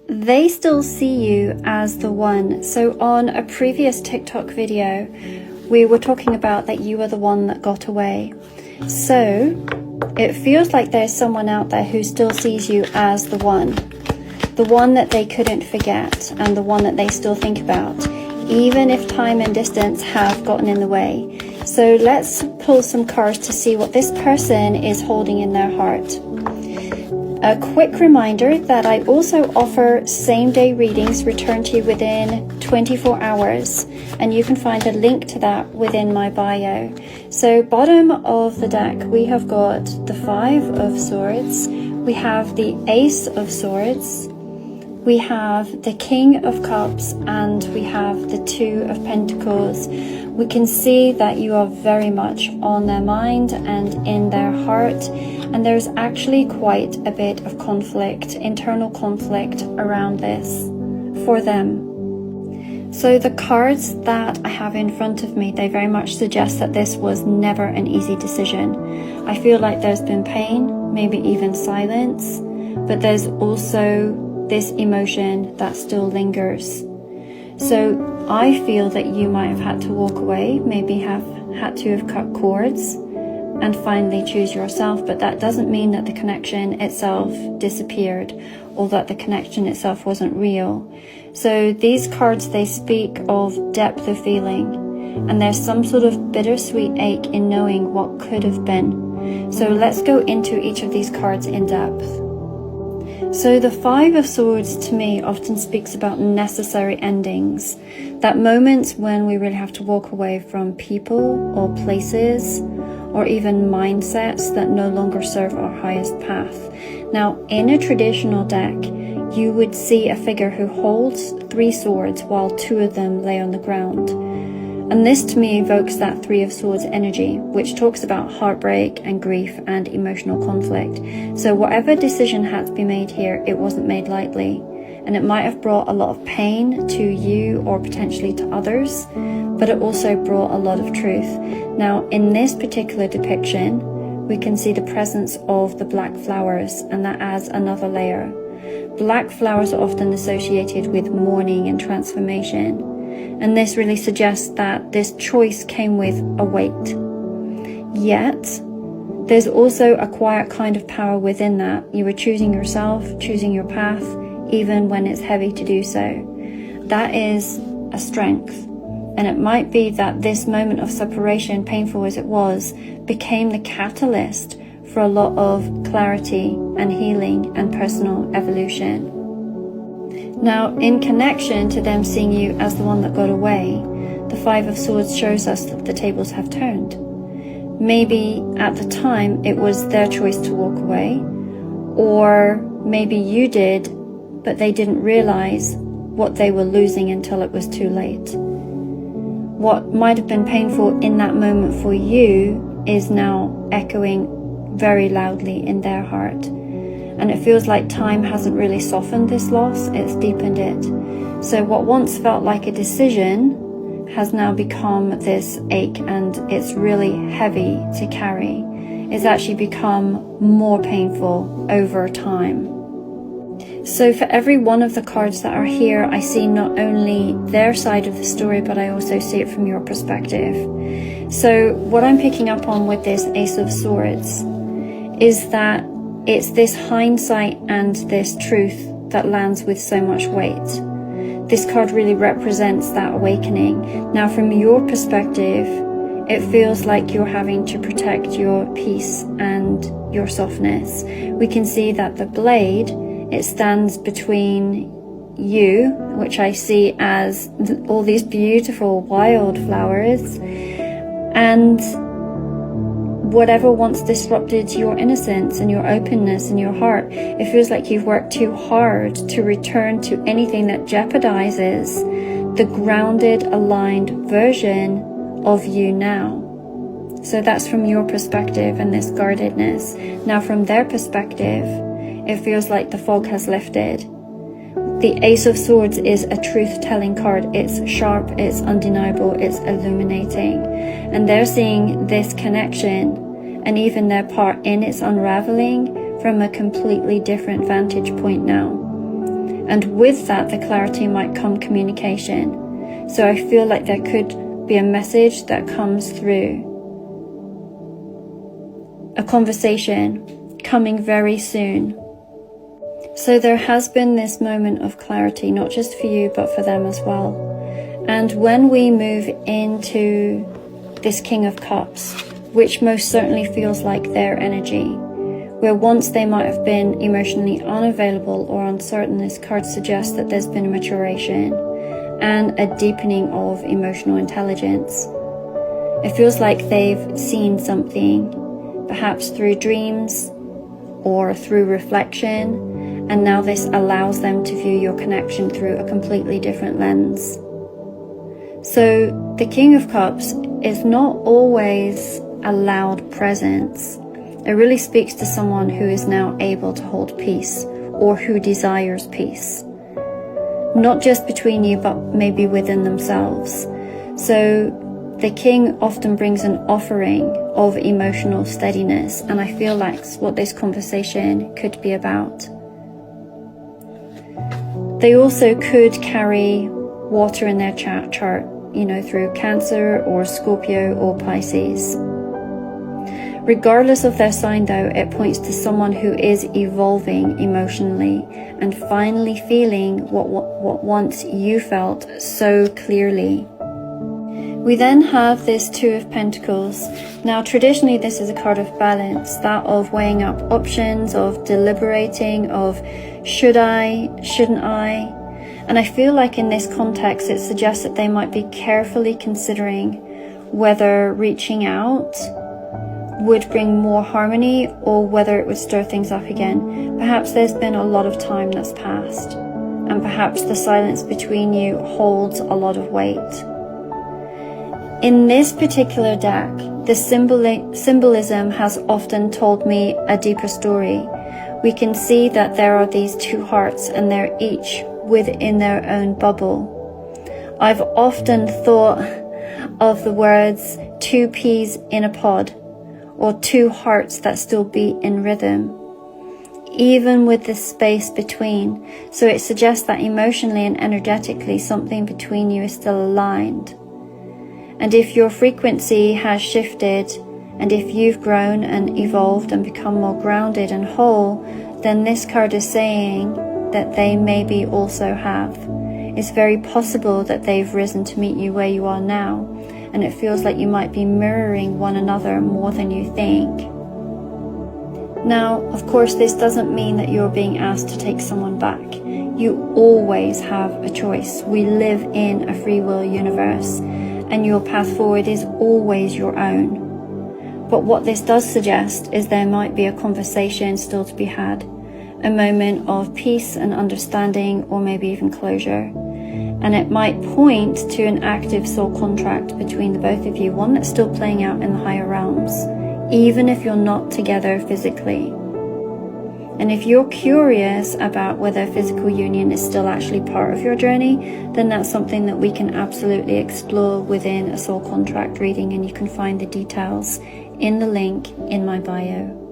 they still see you as the one. So on a previous TikTok video, we were talking about that you are the one that got away. So it feels like there's someone out there who still sees you as the one that they couldn't forget, and the one that they still think about, even if time and distance have gotten in the way. So let's pull some cards to see what this person is holding in their heart. A quick reminder that I also offer same-day readings returned to you within 24 hours, and you can find a link to that within my bio. So bottom of the deck, we have got the Five of Swords, we have the Ace of Swords, we have the King of Cups, and we have the Two of Pentacles. We can see that you are very much on their mind and in their heart, and there's actually quite a bit of conflict, internal conflict around this for them. So the cards that I have in front of me, they very much suggest that this was never an easy decision. I feel like there's been pain, maybe even silence, but there's also this emotion that still lingers. So I feel that you might have had to walk away, maybe have had to have cut cords and finally choose yourself, but that doesn't mean that the connection itself disappeared or that the connection itself wasn't real. So these cards, they speak of depth of feeling, and there's some sort of bittersweet ache in knowing what could have been. So let's go into each of these cards in depth. So the Five of Swords to me often speaks about necessary endings, that moments when we really have to walk away from people or places or even mindsets that no longer serve our highest path. Now, in a traditional deck, you would see a figure who holds 3 swords while 2 of them lay on the ground. And this to me evokes that Three of Swords energy, which talks about heartbreak and grief and emotional conflict. So whatever decision had to be made here, it wasn't made lightly. And it might have brought a lot of pain to you or potentially to others, but it also brought a lot of truth. Now, in this particular depiction, we can see the presence of the black flowers, and that adds another layer. Black flowers are often associated with mourning and transformation. And this really suggests that this choice came with a weight. Yet, there's also a quiet kind of power within that. You were choosing yourself, choosing your path, even when it's heavy to do so. That is a strength. And it might be that this moment of separation, painful as it was, became the catalyst for a lot of clarity and healing and personal evolution. Now, in connection to them seeing you as the one that got away, the Five of Swords shows us that the tables have turned. Maybe at the time it was their choice to walk away, or maybe you did, but they didn't realize what they were losing until it was too late. What might have been painful in that moment for you is now echoing very loudly in their heart. And it feels like time hasn't really softened this loss, it's deepened it. So what once felt like a decision has now become this ache, and it's really heavy to carry. It's actually become more painful over time. So for every one of the cards that are here, I see not only their side of the story, but I also see it from your perspective. So what I'm picking up on with this Ace of Swords is that it's this hindsight and this truth that lands with so much weight. This card really represents that awakening. Now, from your perspective, it feels like you're having to protect your peace and your softness. We can see that the blade, it stands between you, which I see as all these beautiful wildflowers, and whatever once disrupted your innocence and your openness and your heart. It feels like you've worked too hard to return to anything that jeopardizes the grounded, aligned version of you now. So that's from your perspective and this guardedness. Now from their perspective, it feels like the fog has lifted. The Ace of Swords is a truth-telling card. It's sharp, it's undeniable, it's illuminating. And they're seeing this connection and even their part in its unraveling from a completely different vantage point now. And with that, the clarity might come communication. So I feel like there could be a message that comes through. A conversation coming very soon. So there has been this moment of clarity, not just for you, but for them as well. And when we move into this King of Cups, which most certainly feels like their energy, where once they might have been emotionally unavailable or uncertain, this card suggests that there's been a maturation and a deepening of emotional intelligence. It feels like they've seen something, perhaps through dreams or through reflection, and now this allows them to view your connection through a completely different lens. So the King of Cups is not always a loud presence. It really speaks to someone who is now able to hold peace, or who desires peace. Not just between you, but maybe within themselves. So the King often brings an offering of emotional steadiness, and I feel like that's what this conversation could be about. They also could carry water in their chart, through Cancer or Scorpio or Pisces. Regardless of their sign though, it points to someone who is evolving emotionally and finally feeling what once you felt so clearly. We then have this Two of Pentacles. Now traditionally this is a card of balance, that of weighing up options, of deliberating, of should I, shouldn't I? And I feel like in this context it suggests that they might be carefully considering whether reaching out would bring more harmony or whether it would stir things up again. Perhaps there's been a lot of time that's passed, and perhaps the silence between you holds a lot of weight. In this particular deck, the symbolism has often told me a deeper story. We can see that there are these two hearts and they're each within their own bubble. I've often thought of the words two peas in a pod, or two hearts that still beat in rhythm, even with the space between. So it suggests that emotionally and energetically something between you is still aligned. And if your frequency has shifted, and if you've grown and evolved and become more grounded and whole, then this card is saying that they maybe also have. It's very possible that they've risen to meet you where you are now, and it feels like you might be mirroring one another more than you think. Now, of course, this doesn't mean that you're being asked to take someone back. You always have a choice. We live in a free will universe, and your path forward is always your own. But what this does suggest is there might be a conversation still to be had, a moment of peace and understanding, or maybe even closure. And it might point to an active soul contract between the both of you, one that's still playing out in the higher realms, even if you're not together physically. And if you're curious about whether physical union is still actually part of your journey, then that's something that we can absolutely explore within a soul contract reading, and you can find the details in the link in my bio.